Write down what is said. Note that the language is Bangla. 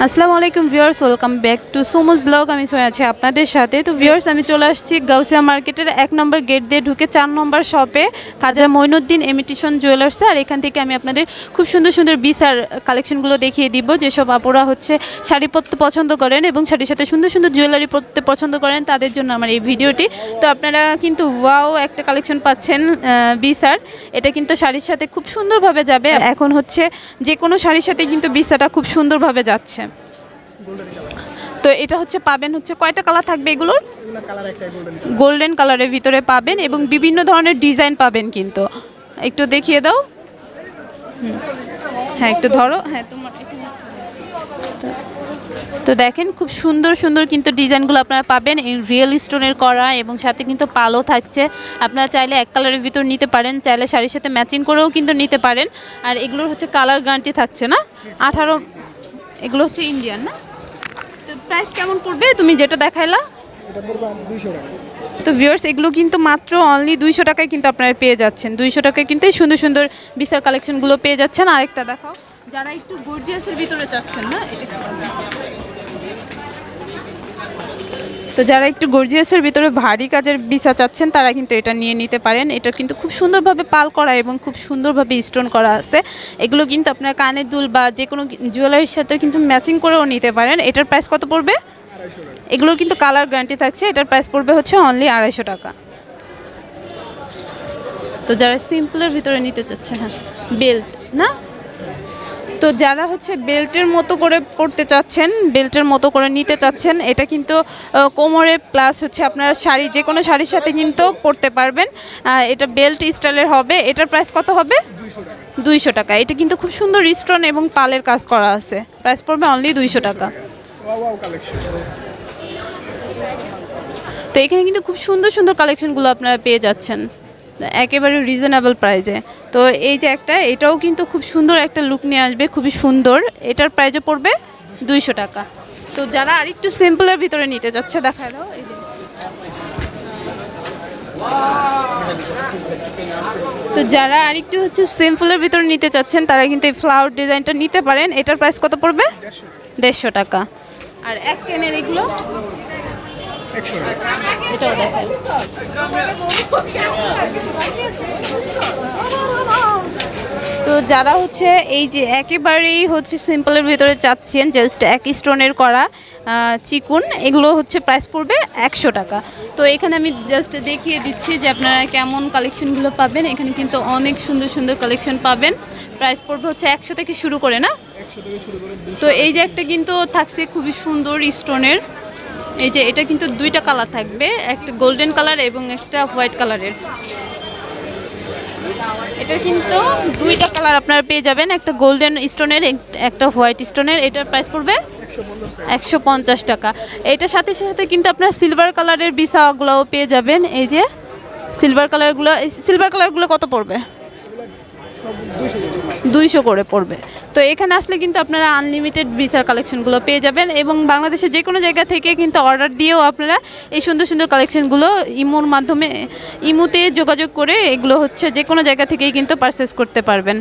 আসসালামু আলাইকুম viewers, welcome back to Sumuj blog. আমি সোয়া আছি আপনাদের সাথে। তো ভিউয়ার্স, আমি চলে আসছি গাউসিয়া মার্কেটের 1 নম্বর গেট দিয়ে ঢুকে 4 নম্বর শপে, খাজা মঈনুদ্দিন ইমিটেশন জুয়েলার্সে। আর এখান থেকে আমি আপনাদের খুব সুন্দর সুন্দর বিসার কালেকশনগুলো দেখিয়ে দিব। যেসব আপুরা হচ্ছে শাড়ি পরতে পছন্দ করেন এবং শাড়ির সাথে সুন্দর সুন্দর জুয়েলারি পরতে পছন্দ করেন, তাদের জন্য আমার এই ভিডিওটি। তো আপনারা কিন্তু ওয়াও একটা কালেকশন পাচ্ছেন বিসার। এটা কিন্তু শাড়ির সাথে খুব সুন্দরভাবে যাবে। এখন হচ্ছে যে কোনো শাড়ির সাথে কিন্তু বিসাটা খুব সুন্দরভাবে যাচ্ছে। তো এটা হচ্ছে পাবেন হচ্ছে কয়টা কালার থাকবে এগুলোর? গোল্ডেন কালারের ভিতরে পাবেন এবং বিভিন্ন ধরনের ডিজাইন পাবেন। কিন্তু একটু দেখিয়ে দাও। হ্যাঁ, একটু ধরো। হ্যাঁ, তোমার তো দেখেন খুব সুন্দর সুন্দর কিন্তু ডিজাইনগুলো আপনারা পাবেন এই রিয়েল স্টোনের করা, এবং সাথে কিন্তু পালও থাকছে। আপনারা চাইলে এক কালারের ভিতর নিতে পারেন, চাইলে শাড়ির সাথে ম্যাচিং করেও কিন্তু নিতে পারেন। আর এগুলোর হচ্ছে কালার গ্যারান্টি থাকছে না। 18 এগুলো হচ্ছে ইন্ডিয়ান না। তো প্রাইস কেমন পড়বে তুমি যেটা দেখাইলা? এটা পড়বে 200 টাকা। তো ভিউয়ার্স, এগুলো কিন্তু মাত্র অনলি 200 টাকায় কিন্তু আপনারা পেয়ে যাচ্ছেন। 200 টাকায় কিন্তু এই সুন্দর সুন্দর বিসার কালেকশনগুলো পেয়ে যাচ্ছেন। আরেকটা দেখাও, যারা একটু গর্জিয়াসের ভিতরে চাচ্ছেন না, তো যারা একটু গর্জিয়াসের ভিতরে ভারী কাজের বিসা চাচ্ছেন, তারা কিন্তু এটা নিয়ে নিতে পারেন। এটা কিন্তু খুব সুন্দরভাবে পাল করা এবং খুব সুন্দরভাবে স্টোন করা আছে। এগুলো কিন্তু আপনার কানের দুল বা যে কোনো জুয়েলারির সাথে কিন্তু ম্যাচিং করেও নিতে পারেন। এটার প্রাইস কত পড়বে? এগুলোর কিন্তু কালার গ্যারান্টি থাকছে। এটার প্রাইস পড়বে হচ্ছে অনলি 250 টাকা। তো যারা সিম্পলের ভিতরে নিতে চাচ্ছেন, হ্যাঁ বেল্ট না, তো যারা হচ্ছে বেল্টের মতো করে পরতে চাচ্ছেন, বেল্টের মতো করে নিতে চাচ্ছেন, এটা কিন্তু কোমরে প্লাস হচ্ছে আপনার শাড়ি, যে কোনো শাড়ির সাথে কিন্তু পরতে পারবেন। এটা বেল্ট স্টাইলের হবে। এটার প্রাইস কত হবে? 200 টাকা। এটা কিন্তু খুব সুন্দর স্টোন এবং পালের কাজ করা আছে। প্রাইস পড়বে অনলি 200 টাকা। তো এখানে কিন্তু খুব সুন্দর সুন্দর কালেকশনগুলো আপনারা পেয়ে যাচ্ছেন একেবারে রিজনেবল প্রাইসে। তো এই যে একটা, এটাও কিন্তু খুব সুন্দর একটা লুক নিয়ে আসবে, খুবই সুন্দর। এটার প্রাইসও পড়বে 200 টাকা। তো যারা আরেকটু সিম্পলের ভিতরে নিতে যাচ্ছে, দেখা দাও এই যে। তো যারা আরেকটু হচ্ছে সিম্পলের ভিতরে নিতে চাচ্ছেন, তারা কিন্তু এই ফ্লাওয়ার ডিজাইনটা নিতে পারেন। এটার প্রাইস কত পড়বে? 150 টাকা। আর এক চেনের এগুলো এটাও দেখেন। তো যারা হচ্ছে এই যে একেবারেই হচ্ছে সিম্পলের ভিতরে চাচ্ছেন, জাস্ট এক স্টোনের করা চিকুন, এগুলো হচ্ছে প্রাইস পড়বে 100 টাকা। তো এখানে আমি জাস্ট দেখিয়ে দিচ্ছি যে আপনারা কেমন কালেকশনগুলো পাবেন। এখানে কিন্তু অনেক সুন্দর সুন্দর কালেকশন পাবেন। প্রাইস পড়বে হচ্ছে 100 থেকে শুরু করে না। তো এই যে একটা কিন্তু থাকছে খুবই সুন্দর স্টোনের, এই যে এটা কিন্তু 2টা কালার থাকবে, একটা গোল্ডেন কালার এবং একটা হোয়াইট কালারের। এটা কিন্তু 2টা কালার আপনারা পেয়ে যাবেন, একটা গোল্ডেন স্টোনের, একটা হোয়াইট স্টোনের। এটার প্রাইস পড়বে 150 টাকা। এটার সাথে সাথে কিন্তু আপনারা সিলভার কালারের বিসাগুলোও পেয়ে যাবেন। এই যে সিলভার কালারগুলো কত পড়বে? 200 করে পড়বে। তো এখানে আসলে কিন্তু আপনারা আনলিমিটেড বিসার কালেকশনগুলো পেয়ে যাবেন, এবং বাংলাদেশের যে কোনো জায়গা থেকে কিন্তু অর্ডার দিয়েও আপনারা এই সুন্দর সুন্দর কালেকশনগুলো ইমোর মাধ্যমে, ইমোতে যোগাযোগ করে এগুলো হচ্ছে যে কোনো জায়গা থেকেই কিন্তু পারচেস করতে পারবেন।